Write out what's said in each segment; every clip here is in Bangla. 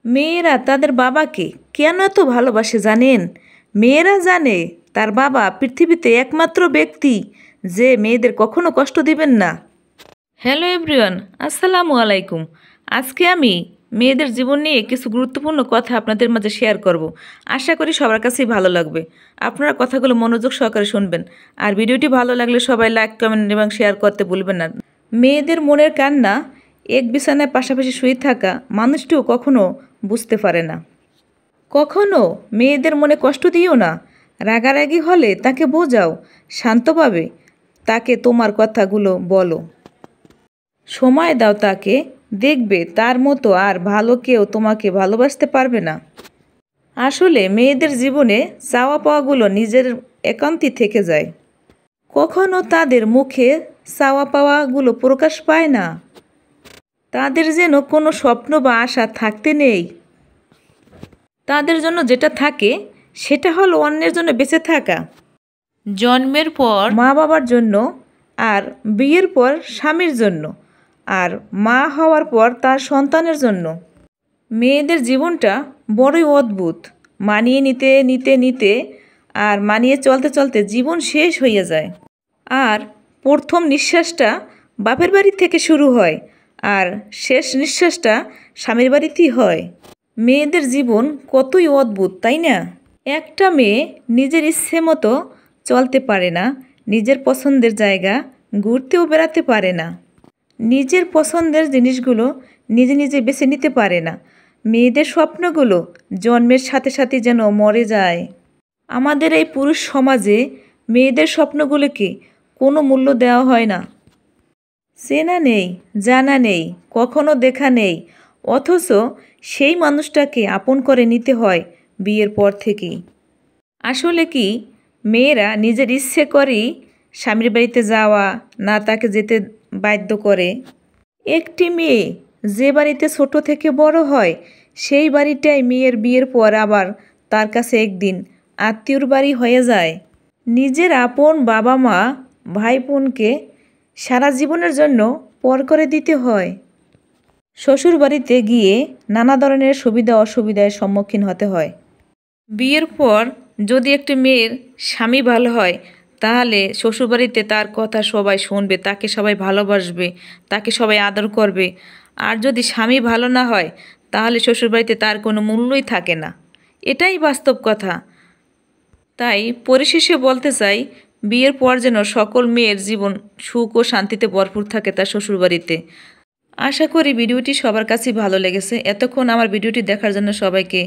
মেয়েরা তাদের বাবাকে কেন এত ভালোবাসে জানেন? মেয়েরা জানে তার বাবা পৃথিবীতে একমাত্র ব্যক্তি যে মেয়েদের কখনো কষ্ট দিবেন না। হ্যালো এভরিওয়ান, আসসালামু আলাইকুম। আজকে আমি মেয়েদের জীবন নিয়ে কিছু গুরুত্বপূর্ণ কথা আপনাদের মাঝে শেয়ার করব। আশা করি সবার কাছেই ভালো লাগবে। আপনারা কথাগুলো মনোযোগ সহকারে শুনবেন। আর ভিডিওটি ভালো লাগলে সবাই লাইক, কমেন্ট এবং শেয়ার করতে ভুলবেন না। মেয়েদের মনের কান্না এক বিছানায় পাশাপাশি শুয়ে থাকা মানুষটিও কখনো বুঝতে পারে না। কখনো মেয়েদের মনে কষ্ট দিও না। রাগারাগি হলে তাকে বোঝাও, শান্তভাবে তাকে তোমার কথাগুলো বলো। সময় দাও তাকে, দেখবে তার মতো আর ভালো কেউ তোমাকে ভালোবাসতে পারবে না। আসলে মেয়েদের জীবনে চাওয়া পাওয়াগুলো নিজের একান্তই থেকে যায়। কখনো তাদের মুখে চাওয়া পাওয়াগুলো প্রকাশ পায় না। তাদের যেন কোনো স্বপ্ন বা আশা থাকতে নেই। তাদের জন্য যেটা থাকে সেটা হলো অন্যের জন্য বেঁচে থাকা। জন্মের পর মা বাবার জন্য, আর বিয়ের পর স্বামীর জন্য, আর মা হওয়ার পর তার সন্তানের জন্য। মেয়েদের জীবনটা বড়ই অদ্ভুত। মানিয়ে নিতে নিতে নিতে আর মানিয়ে চলতে চলতে জীবন শেষ হয়ে যায়। আর প্রথম নিঃশ্বাসটা বাপের বাড়ি থেকে শুরু হয়, আর শেষ নিঃশ্বাসটা স্বামীর বাড়িতেই হয়। মেয়েদের জীবন কতই অদ্ভুত, তাই না? একটা মেয়ে নিজের ইচ্ছে মতো চলতে পারে না, নিজের পছন্দের জায়গা ঘুরতেও বেড়াতে পারে না, নিজের পছন্দের জিনিসগুলো নিজে নিজে বেছে নিতে পারে না। মেয়েদের স্বপ্নগুলো জন্মের সাথে সাথে যেন মরে যায়। আমাদের এই পুরুষ সমাজে মেয়েদের স্বপ্নগুলোকে কোনো মূল্য দেওয়া হয় না। চেনা নেই, জানা নেই, কখনো দেখা নেই, অথচ সেই মানুষটাকে আপন করে নিতে হয় বিয়ের পর থেকেই। আসলে কি মেয়েরা নিজের ইচ্ছে করেই স্বামীর বাড়িতে যাওয়া, না তাকে যেতে বাধ্য করে? একটি মেয়ে যে বাড়িতে ছোট থেকে বড় হয়, সেই বাড়িটাই মেয়ের বিয়ের পর আবার তার কাছে একদিন আত্মীয়র বাড়ি হয়ে যায়। নিজের আপন বাবা মা, ভাই বোনকে সারা জীবনের জন্য পর করে দিতে হয়। শ্বশুর বাড়িতে গিয়ে নানা ধরনের সুবিধা অসুবিধার সম্মুখীন হতে হয়। বিয়ের পর যদি একটি মেয়ের স্বামী ভালো হয়, তাহলে শ্বশুরবাড়িতে তার কথা সবাই শুনবে, তাকে সবাই ভালোবাসবে, তাকে সবাই আদর করবে। আর যদি স্বামী ভালো না হয়, তাহলে শ্বশুরবাড়িতে তার কোনো মূল্যই থাকে না। এটাই বাস্তব কথা। তাই পরিশেষে বলতে চাই, বিয়ের পর যেন সকল মেয়ের জীবন সুখ ও শান্তিতে ভরপুর থাকে তার শ্বশুরবাড়িতে। আশা করি ভিডিওটি সবার কাছেই ভালো লেগেছে। এতক্ষণ আমার ভিডিওটি দেখার জন্য সবাইকে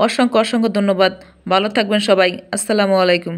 অসংখ্য অসংখ্য ধন্যবাদ। ভালো থাকবেন সবাই। আসসালামু আলাইকুম।